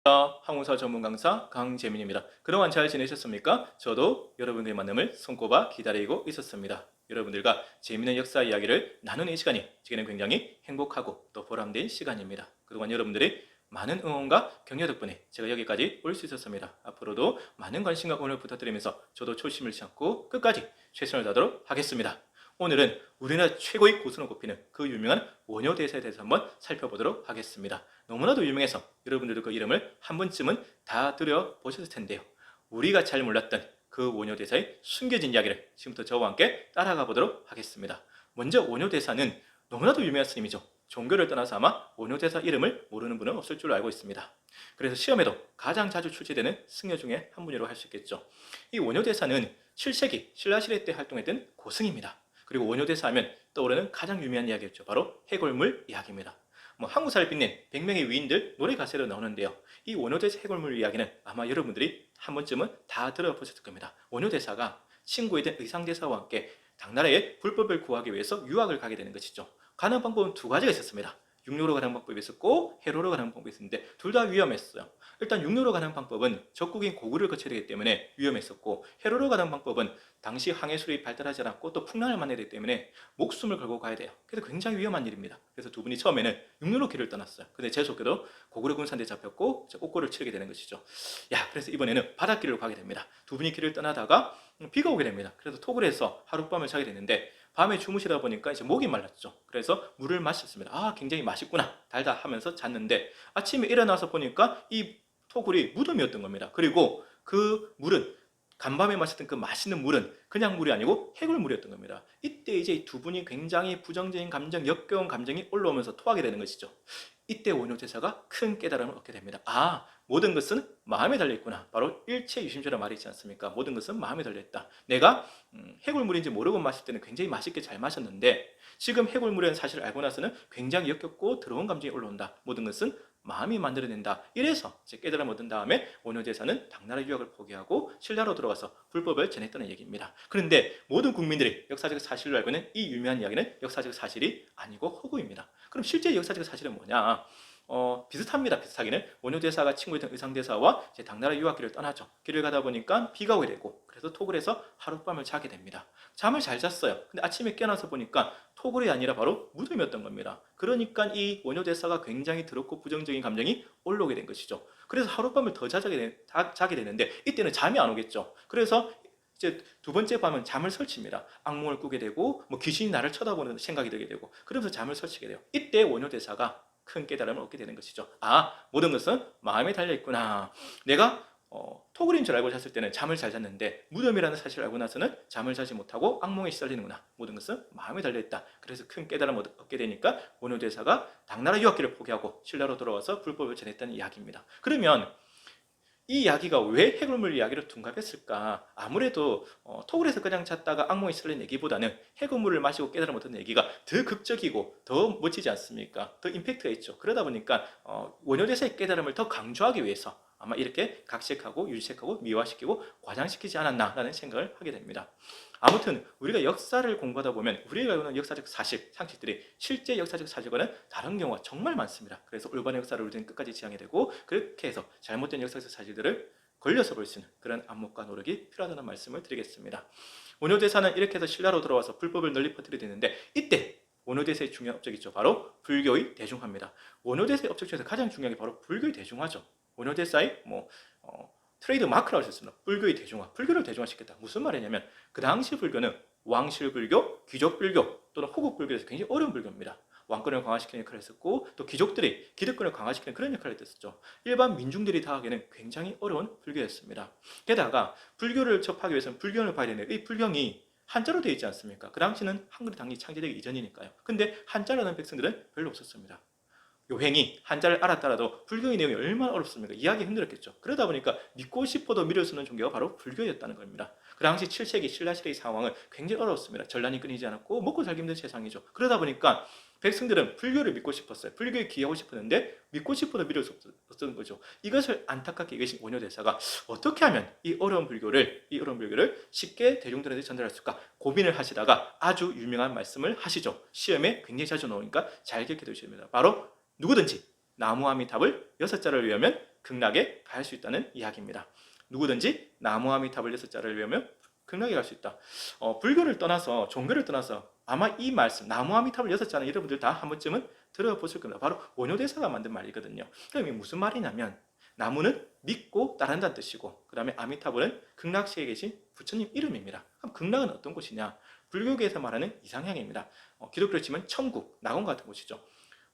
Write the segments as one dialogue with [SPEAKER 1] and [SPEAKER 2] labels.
[SPEAKER 1] 항공사 전문 강사 강재민입니다. 그동안 잘 지내셨습니까? 저도 여러분들의 만남을 손꼽아 기다리고 있었습니다. 여러분들과 재미있는 역사 이야기를 나누는 이 시간이 제게는 굉장히 행복하고 또 보람된 시간입니다. 그동안 여러분들의 많은 응원과 격려 덕분에 제가 여기까지 올 수 있었습니다. 앞으로도 많은 관심과 응원을 부탁드리면서 저도 초심을 찾고 끝까지 최선을 다하도록 하겠습니다. 오늘은 우리나라 최고의 고수로 꼽히는 그 유명한 원효대사에 대해서 한번 살펴보도록 하겠습니다. 너무나도 유명해서 여러분들도 그 이름을 한 번쯤은 다 들어보셨을 텐데요. 우리가 잘 몰랐던 그 원효대사의 숨겨진 이야기를 지금부터 저와 함께 따라가 보도록 하겠습니다. 먼저 원효대사는 너무나도 유명한 스님이죠. 종교를 떠나서 아마 원효대사 이름을 모르는 분은 없을 줄로 알고 있습니다. 그래서 시험에도 가장 자주 출제되는 승려 중에 한 분이라고 할 수 있겠죠. 이 원효대사는 7세기 신라시대 때 활동했던 고승입니다. 그리고 원효대사 하면 떠오르는 가장 유명한 이야기였죠. 바로 해골물 이야기입니다. 한국사를 빛낸 100명의 위인들 노래 가사로 나오는데요. 이 원효대사 해골물 이야기는 아마 여러분들이 한 번쯤은 다 들어보셨을 겁니다. 원효대사가 친구이던 의상대사와 함께 당나라의 불법을 구하기 위해서 유학을 가게 되는 것이죠. 가는 방법은 두 가지가 있었습니다. 육로로 가는 방법이 있었고 해로로 가는 방법이 있었는데 둘 다 위험했어요. 일단 육로로 가는 방법은 적국인 고구려를 거쳐야 되기 때문에 위험했었고, 해로로 가는 방법은 당시 항해술이 발달하지 않았고 또 풍랑을 만나야 되기 때문에 목숨을 걸고 가야 돼요. 그래서 굉장히 위험한 일입니다. 그래서 두 분이 처음에는 육로로 길을 떠났어요. 근데 재수없게도 고구려 군사한테 잡혔고 옥고를 치르게 되는 것이죠. 그래서 이번에는 바닷길로 가게 됩니다. 두 분이 길을 떠나다가 비가 오게 됩니다. 그래서 톡을 해서 하룻밤을 자게 되는데, 밤에 주무시다 보니까 이제 목이 말랐죠. 그래서 물을 마셨습니다. 굉장히 맛있구나, 달다 하면서 잤는데, 아침에 일어나서 보니까 이 토굴이 무덤이었던 겁니다. 그리고 그 물은, 간밤에 마셨던 그 맛있는 물은 그냥 물이 아니고 해골물이었던 겁니다. 이때 이제 두 분이 굉장히 부정적인 감정, 역겨운 감정이 올라오면서 토하게 되는 것이죠. 이때 원효대사가 큰 깨달음을 얻게 됩니다. 모든 것은 마음에 달려있구나. 바로 일체유심조라는 말이 있지 않습니까? 모든 것은 마음에 달려있다. 내가 해골물인지 모르고 마실 때는 굉장히 맛있게 잘 마셨는데, 지금 해골물이라는 사실을 알고 나서는 굉장히 역겹고 더러운 감정이 올라온다. 모든 것은 마음이 만들어낸다. 이래서 깨달음을 얻은 다음에 원효대사는 당나라 유학을 포기하고 신라로 들어가서 불법을 전했다는 얘기입니다. 그런데 모든 국민들이 역사적 사실로 알고 있는 이 유명한 이야기는 역사적 사실이 아니고 허구입니다. 그럼 실제 역사적 사실은 뭐냐? 비슷합니다. 비슷하기는 원효대사가 친구였던 의상대사와 당나라 유학길을 떠나죠. 길을 가다 보니까 비가 오게 되고, 그래서 토굴 에서 하룻밤을 자게 됩니다. 잠을 잘 잤어요. 근데 아침에 깨어나서 보니까 토굴이 아니라 바로 무덤이었던 겁니다. 그러니까 이 원효대사가 굉장히 더럽고 부정적인 감정이 올라오게 된 것이죠. 그래서 하룻밤을 더 자게 되는데, 이때는 잠이 안 오겠죠. 그래서 이제 두 번째 밤은 잠을 설칩니다. 악몽을 꾸게 되고 귀신이 나를 쳐다보는 생각이 들게 되고, 그러면서 잠을 설치게 돼요. 이때 원효대사가 큰 깨달음을 얻게 되는 것이죠. 모든 것은 마음에 달려있구나. 내가 토굴인 줄 알고 잤을 때는 잠을 잘 잤는데, 무덤이라는 사실을 알고 나서는 잠을 자지 못하고 악몽에 시달리는구나. 모든 것은 마음에 달려있다. 그래서 큰 깨달음을 얻게 되니까 원효대사가 당나라 유학길을 포기하고 신라로 돌아와서 불법을 전했다는 이야기입니다. 그러면 이 이야기가 왜 해골물 이야기로 둔갑했을까? 아무래도 토굴에서 그냥 잤다가 악몽에 시달린 얘기보다는 해골물을 마시고 깨달음 얻은 얘기가 더 극적이고 더 멋지지 않습니까? 더 임팩트가 있죠. 그러다 보니까 원효대사의 깨달음을 더 강조하기 위해서 아마 이렇게 각색하고 유색하고 미화시키고 과장시키지 않았나라는 생각을 하게 됩니다. 아무튼 우리가 역사를 공부하다 보면 우리가 알고 있는 역사적 사실, 상식들이 실제 역사적 사실과는 다른 경우가 정말 많습니다. 그래서 올바른 역사를 우리는 끝까지 지향해야 되고, 그렇게 해서 잘못된 역사적 사실들을 걸려서 볼 수 있는 그런 안목과 노력이 필요하다는 말씀을 드리겠습니다. 원효대사는 이렇게 해서 신라로 들어와서 불법을 널리 퍼뜨리게 되는데, 이때 원효대사의 중요한 업적이죠. 바로 불교의 대중화입니다. 원효대사의 업적 중에서 가장 중요한 게 바로 불교의 대중화죠. 원효대사의 트레이드 마크라고 하셨습니다. 불교의 대중화, 불교를 대중화시켰다. 무슨 말이냐면, 그 당시 불교는 왕실불교, 귀족불교 또는 호국불교에서 굉장히 어려운 불교입니다. 왕권을 강화시키는 역할을 했었고, 또 귀족들이 기득권을 강화시키는 그런 역할을 했었죠. 일반 민중들이 다 하기에는 굉장히 어려운 불교였습니다. 게다가 불교를 접하기 위해서는 불경을 봐야 되는데, 이 불경이 한자로 되어 있지 않습니까? 그 당시는 한글이 당연히 창제되기 이전이니까요. 근데 한자라는 백성들은 별로 없었습니다. 요행이 한자를 알았더라도 불교의 내용이 얼마나 어렵습니까? 이해하기 힘들었겠죠. 그러다 보니까 믿고 싶어도 믿을 수 없는 종교가 바로 불교였다는 겁니다. 그 당시 7세기 신라시대의 상황은 굉장히 어려웠습니다. 전란이 끊이지 않았고 먹고 살기 힘든 세상이죠. 그러다 보니까 백성들은 불교를 믿고 싶었어요. 불교에 귀하고 싶었는데 믿고 싶어도 믿을 수 없었던 거죠. 이것을 안타깝게 계신 원효대사가 어떻게 하면 이 어려운 불교를 쉽게 대중들한테 전달할 수 있을까 고민을 하시다가 아주 유명한 말씀을 하시죠. 시험에 굉장히 자주 나오니까 잘 기억해 두셔야 됩니다. 바로 누구든지 나무 아미탑을 6자를 외우면 극락에 갈 수 있다는 이야기입니다. 누구든지 나무 아미탑을 6자를 외우면 극락에 갈 수 있다. 불교를 떠나서 종교를 떠나서 아마 이 말씀 나무 아미탑을 6자는 여러분들 다 한 번쯤은 들어보실 겁니다. 바로 원효대사가 만든 말이거든요. 그럼 이게 무슨 말이냐면 나무는 믿고 따른다는 뜻이고 그 다음에 아미타불은 극락시에 계신 부처님 이름입니다. 그럼 극락은 어떤 곳이냐? 불교계에서 말하는 이상향입니다. 기독교로 치면 천국, 낙원 같은 곳이죠.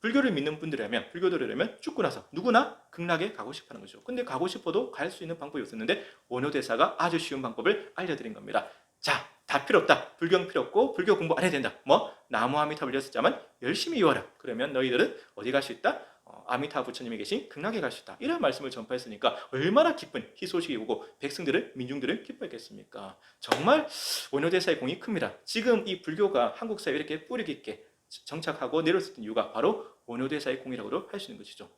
[SPEAKER 1] 불교를 믿는 분들이라면 불교도라면 죽고 나서 누구나 극락에 가고 싶어하는 거죠. 근데 가고 싶어도 갈 수 있는 방법이 없었는데 원효대사가 아주 쉬운 방법을 알려드린 겁니다. 자, 다 필요 없다. 불경 필요 없고 불교 공부 안 해야 된다. 나무 아미타불 6자만 열심히 외워라. 그러면 너희들은 어디 갈 수 있다? 아미타 부처님이 계신 극락에 갈 수 있다. 이런 말씀을 전파했으니까 얼마나 기쁜 희소식이 오고 백성들은 민중들은 기뻐했겠습니까? 정말 원효대사의 공이 큽니다. 지금 이 불교가 한국 사회에 이렇게 뿌리 깊게 정착하고 내려왔던 이유가 바로 원효대사의 공이라고 할 수 있는 것이죠.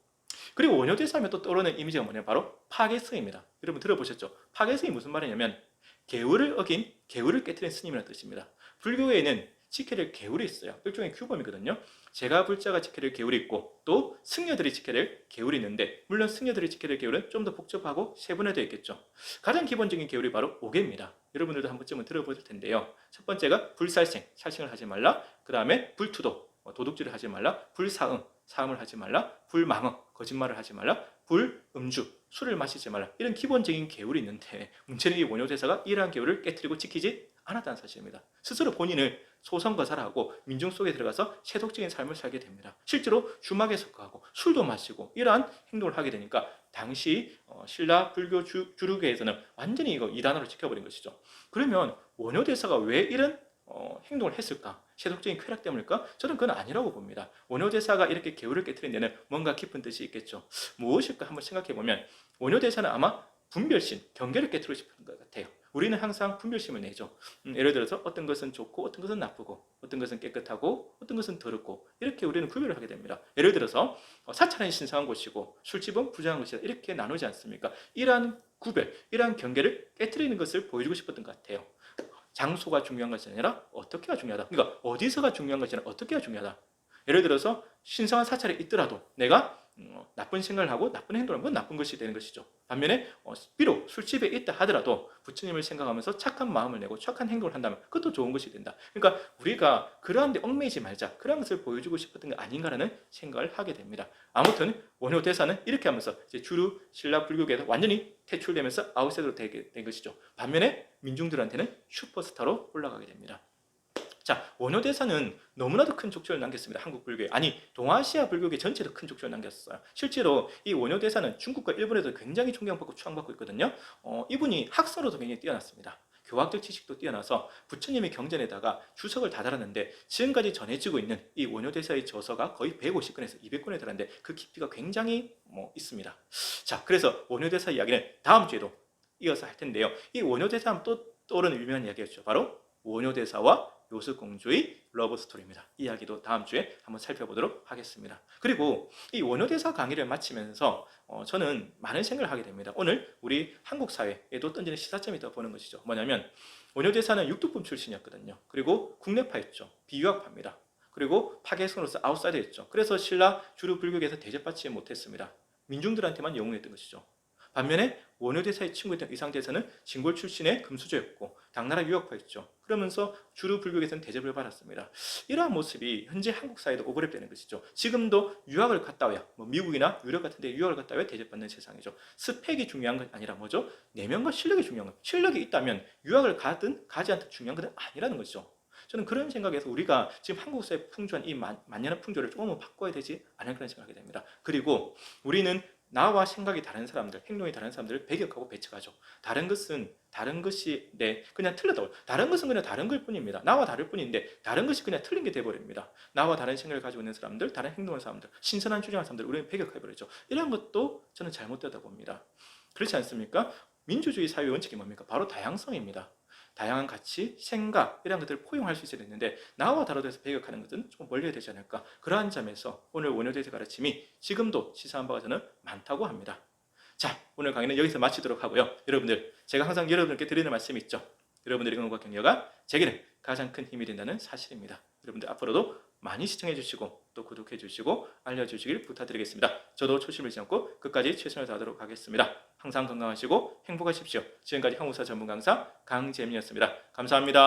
[SPEAKER 1] 그리고 원효대사하면 또 떠오르는 이미지가 뭐냐면 바로 파괴스입니다. 여러분 들어보셨죠? 파괴스이 무슨 말이냐면 계율을 어긴 계율을 깨트린 스님이라는 뜻입니다. 불교에는 직해를 계율이 있어요. 일종의 규범이거든요. 제가 불자가 직해를 계율이 있고 또 승려들이 직해를 계율이 있는데 물론 승려들이 직해를 계율은 좀 더 복잡하고 세분화되어 있겠죠. 가장 기본적인 계율이 바로 오계입니다. 여러분들도 한 번쯤은 들어보실 텐데요. 첫 번째가 불살생, 살생을 하지 말라. 그 다음에 불투도, 도둑질을 하지 말라. 불사응, 사음을 하지 말라. 불망언, 거짓말을 하지 말라. 불음주, 술을 마시지 말라. 이런 기본적인 계율이 있는데 문제는 이 원효대사가 이러한 계율을 깨트리고 지키지 않았다는 사실입니다. 스스로 본인을 소선거사라하고 민중 속에 들어가서 세속적인 삶을 살게 됩니다. 실제로 주막에 속하고 술도 마시고 이러한 행동을 하게 되니까 당시 신라 불교 주류계에서는 완전히 이거 이단으로 지켜버린 것이죠. 그러면 원효대사가 왜 이런 행동을 했을까? 세속적인 쾌락 때문일까? 저는 그건 아니라고 봅니다. 원효대사가 이렇게 계율을 깨트린 데는 뭔가 깊은 뜻이 있겠죠. 무엇일까 한번 생각해보면 원효대사는 아마 분별심, 경계를 깨트리고 싶은 것 같아요. 우리는 항상 분별심을 내죠. 예를 들어서 어떤 것은 좋고 어떤 것은 나쁘고 어떤 것은 깨끗하고 어떤 것은 더럽고 이렇게 우리는 구별을 하게 됩니다. 예를 들어서 사찰은 신성한 곳이고 술집은 부정한 곳이다 이렇게 나누지 않습니까? 이러한 구별, 이러한 경계를 깨트리는 것을 보여주고 싶었던 것 같아요. 장소가 중요한 것이 아니라 어떻게가 중요하다. 그러니까 어디서가 중요한 것이 아니라 어떻게가 중요하다. 예를 들어서 신성한 사찰에 있더라도 내가 나쁜 생각을 하고 나쁜 행동을 하면 나쁜 것이 되는 것이죠. 반면에 비록 술집에 있다 하더라도 부처님을 생각하면서 착한 마음을 내고 착한 행동을 한다면 그것도 좋은 것이 된다. 그러니까 우리가 그러한 데 얽매이지 말자. 그런 것을 보여주고 싶었던 게 아닌가라는 생각을 하게 됩니다. 아무튼 원효대사는 이렇게 하면서 이제 주류 신라 불교계에서 완전히 퇴출되면서 아웃사이더로 되게 된 것이죠. 반면에 민중들한테는 슈퍼스타로 올라가게 됩니다. 자, 원효대사는 너무나도 큰 족적을 남겼습니다. 한국 불교에. 아니, 동아시아 불교계 전체도 큰 족적을 남겼어요. 실제로 이 원효대사는 중국과 일본에도 굉장히 존경받고 추앙받고 있거든요. 이분이 학설로도 굉장히 뛰어났습니다. 교학적 지식도 뛰어나서 부처님의 경전에다가 주석을 다 달았는데 지금까지 전해지고 있는 이 원효대사의 저서가 거의 150권에서 200권에 달하는데 그 깊이가 굉장히 있습니다. 자, 그래서 원효대사 이야기는 다음 주에도 이어서 할 텐데요. 이 원효대사 하면 또 떠오르는 유명한 이야기였죠. 바로 원효대사와 요술공주의 러브 스토리입니다. 이 이야기도 다음 주에 한번 살펴보도록 하겠습니다. 그리고 이 원효대사 강의를 마치면서 저는 많은 생각을 하게 됩니다. 오늘 우리 한국 사회에도 던지는 시사점이 더 보는 것이죠. 뭐냐면 원효대사는 육두품 출신이었거든요. 그리고 국내파였죠. 비유학파입니다. 그리고 파괴성으로서 아웃사이더였죠. 그래서 신라 주류 불교계에서 대접받지 못했습니다. 민중들한테만 영웅했던 것이죠. 반면에 원효대사의 친구였던 의상대사는 진골 출신의 금수저였고 당나라 유학파였죠. 그러면서 주류 불교계에서는 대접을 받았습니다. 이러한 모습이 현재 한국 사회도 오버랩되는 것이죠. 지금도 유학을 갔다 와야 미국이나 유럽 같은 데 유학을 갔다 와야 대접받는 세상이죠. 스펙이 중요한 건 아니라 뭐죠? 내면과 실력이 중요한 것. 실력이 있다면 유학을 가든 가지 않든 중요한 건 아니라는 거죠. 저는 그런 생각에서 우리가 지금 한국 사회에 풍조한 이 만연한 풍조를 조금은 바꿔야 되지 않을까 그런 생각이 됩니다. 그리고 우리는 나와 생각이 다른 사람들, 행동이 다른 사람들을 배격하고 배척하죠. 다른 것이 그냥 틀렸다고. 다른 것은 그냥 다른 걸 뿐입니다. 나와 다를 뿐인데 다른 것이 그냥 틀린 게 돼버립니다. 나와 다른 생각을 가지고 있는 사람들, 다른 행동을 하는 사람들, 신선한 주장하는 사람들 우리는 배격해버리죠. 이런 것도 저는 잘못되다 봅니다. 그렇지 않습니까? 민주주의 사회의 원칙이 뭡니까? 바로 다양성입니다. 다양한 가치, 생각 이런 것들을 포용할 수 있어야 되는데 나와 다르다해서 배격하는 것은 좀 멀리야 되지 않을까. 그러한 점에서 오늘 원효대사 가르침이 지금도 시사한 바가 저는 많다고 합니다. 자, 오늘 강의는 여기서 마치도록 하고요. 여러분들, 제가 항상 여러분들께 드리는 말씀이 있죠. 여러분들의 응원과 격려가 제게는 가장 큰 힘이 된다는 사실입니다. 여러분들 앞으로도 많이 시청해 주시고 또 구독해 주시고 알려주시길 부탁드리겠습니다. 저도 초심을 잃지 않고 끝까지 최선을 다하도록 하겠습니다. 항상 건강하시고 행복하십시오. 지금까지 한국사 전문 강사 강재민이었습니다. 감사합니다.